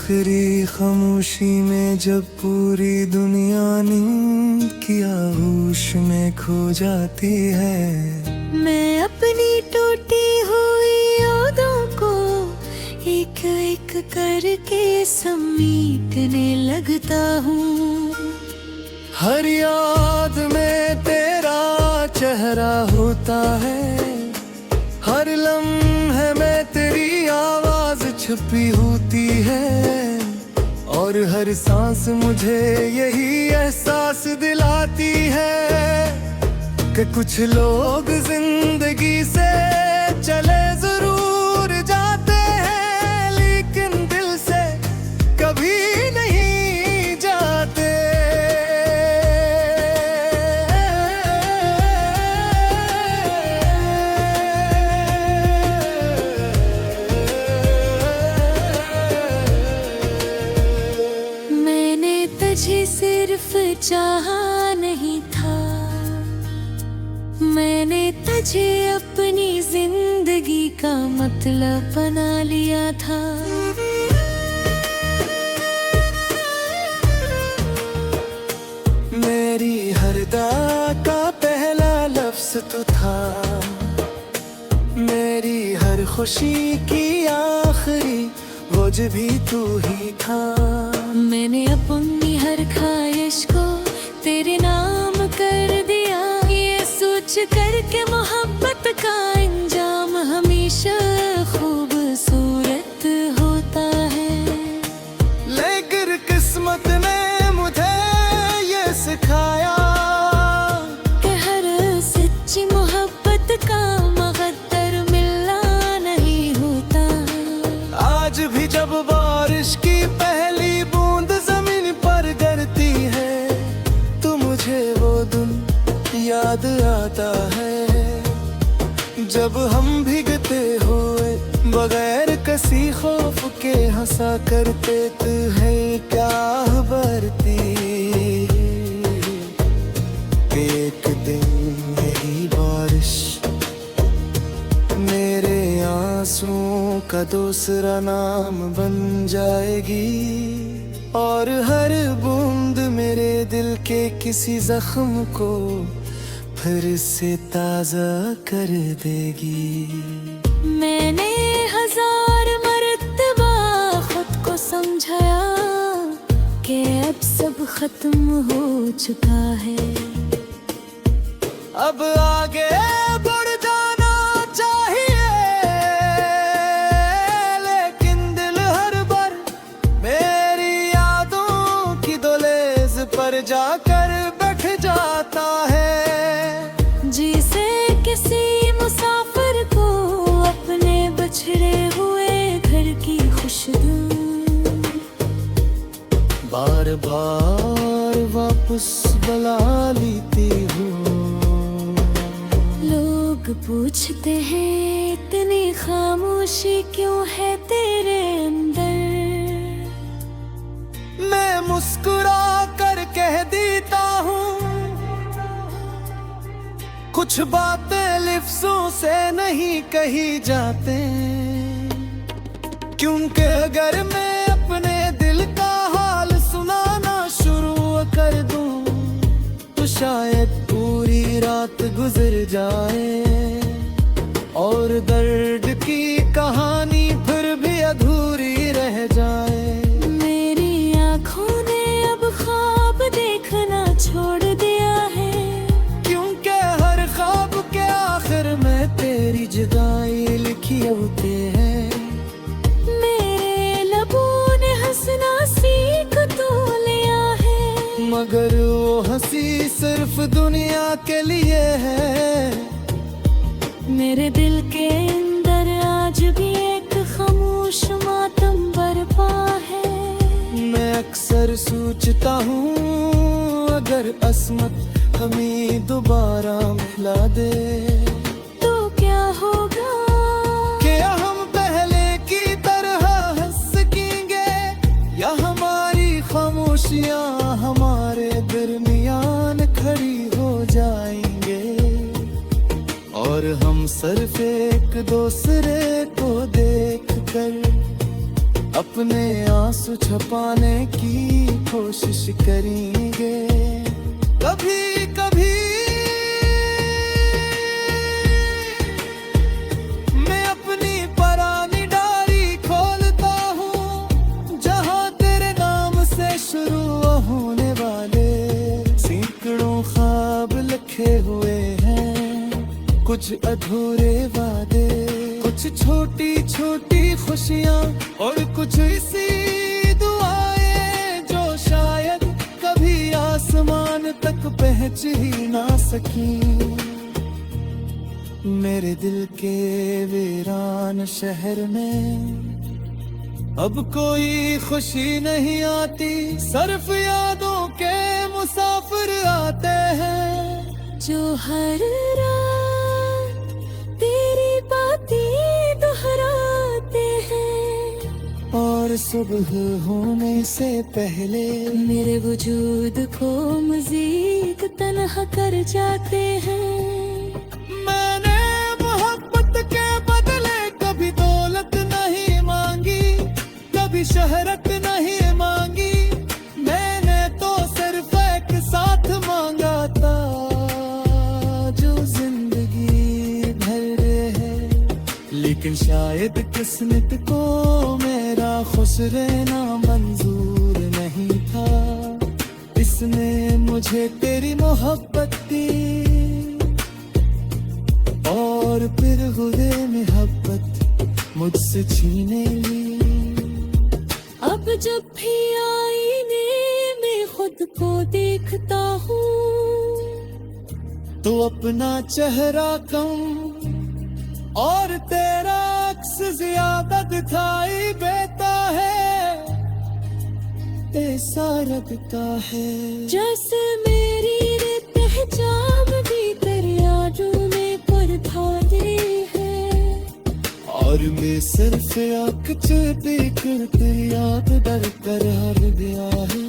आखिरी खामोशी में जब पूरी दुनिया नींद की आगोश में खो जाती है, मैं अपनी टूटी हुई यादों को एक एक करके समेटने लगता हूँ। हर याद में तेरा चेहरा होता है, हर लम्हे में तेरी आवाज छुपी होती है, और हर सांस मुझे यही एहसास दिलाती है कि कुछ लोग जिंदगी से चले जरूर जाते हैं, लेकिन दिल से कभी नहीं जाते। मैंने तुझे सिर्फ चाहा नहीं था, मैंने तुझे अपनी जिंदगी का मतलब बना लिया था। मेरी हर दा का पहला लफ्ज तू था, मेरी हर खुशी की आखिरी बोझ भी तू ही था। मैंने अपनी हर ख्वाहिश को तेरे नाम कर दिया, ये सोच कर के मोहब्बत का अंजाम हमेशा खूबसूरत होता है। लेकिन किस्मत ने मुझे ये सिखाया कि हर सच्ची मोहब्बत का मुकद्दर मिलना नहीं होता। आज भी जब बारिश की पहली बूंद जमीन पर गिरती है, तो मुझे वो दिन याद आता है जब हम भीगते हुए बगैर किसी खौफ के हंसा करते थे। क्या बरती एक दिन यही बारिश मेरे आंसुओं का दूसरा नाम बन जाएगी, और हर बूंद मेरे दिल के किसी जख्म को फिर से ताजा कर देगी। मैंने हजार मर्तबा खुद को समझाया कि अब सब खत्म हो चुका है, अब आगे बढ़ जाना चाहिए, लेकिन दिल हर बार मेरी यादों की दहलीज पर जाकर बैठ जाता है। जिसे किसी मुसाफिर को अपने बिछड़े हुए घर की खुशबू बार बार वापस बुला लेती हूँ। लोग पूछते हैं इतनी खामोशी क्यों है तेरे अंदर, मैं मुस्कुरा कर कह देता हूँ, कुछ बातें लफ्ज़ों से नहीं कही जाते, क्योंकि अगर मैं अपने दिल का हाल सुनाना शुरू कर दूं, तो शायद पूरी रात गुजर जाए और दर्द की कहानी फिर भी अधूरी रह जाए। मेरी आँखों ने अब ख्वाब देखना छोड़ दिया है, क्योंकि हर ख्वाब के आखिर में तेरी जुदाई लिखी होते हैं। मेरे लबों ने हंसना सीख तो लिया है, मगर वो हंसी सिर्फ दुनिया के लिए है। मेरे दिल के अंदर आज भी एक खामोश मातम बरपा है। मैं अक्सर सोचता हूँ अगर अस्मत हमें दोबारा मिला दे तो क्या होगा, क्या हम पहले की तरह हंस सकेंगे, या हमारी खामोशियाँ हमारे दरमियान खड़ी हो जाएंगे, और हम सिर्फ एक दूसरे को देख कर अपने आंसू छुपाने की कोशिश करेंगे। कभी कभी मैं अपनी पुरानी डायरी खोलता हूँ, जहाँ तेरे नाम से शुरू होने वाले सैकड़ों ख्वाब लिखे हुए हैं। कुछ अधूरे वादे, कुछ छोटी छोटी खुशियाँ और कुछ इसी दुआएं जो शायद कभी आसमान तक पहुंच ही ना सकी। मेरे दिल के वीरान शहर में अब कोई खुशी नहीं आती, सिर्फ यादों के मुसाफिर आते हैं जो हर रात तेरी बातें दोहराते हैं और सुबह होने से पहले मेरे वजूद को मजीद तन्हा कर जाते हैं। मैंने मोहब्बत के बदले कभी दौलत नहीं मांगी, कभी शहरत नहीं मांगी, मैंने तो सिर्फ एक साथ मांगा था जो जिंदगी भर है। लेकिन शायद किस्मत को मेरा खुश रहना मंजूर नहीं था, इसने मुझे तेरी मोहब्बत दी और फिर खुदे मोहब्बत मुझसे छीने ली। अब जब भी आईने में खुद को देखता हूँ तो अपना चेहरा कम और तेरा अक्स ज्यादा दिखाई देता है, ऐसा लगता है जैसे मेरी पहचान भी तेरी यादों में परधारी है। और मैं सिर्फ आँख चेते करते याद डर कर हर गया है।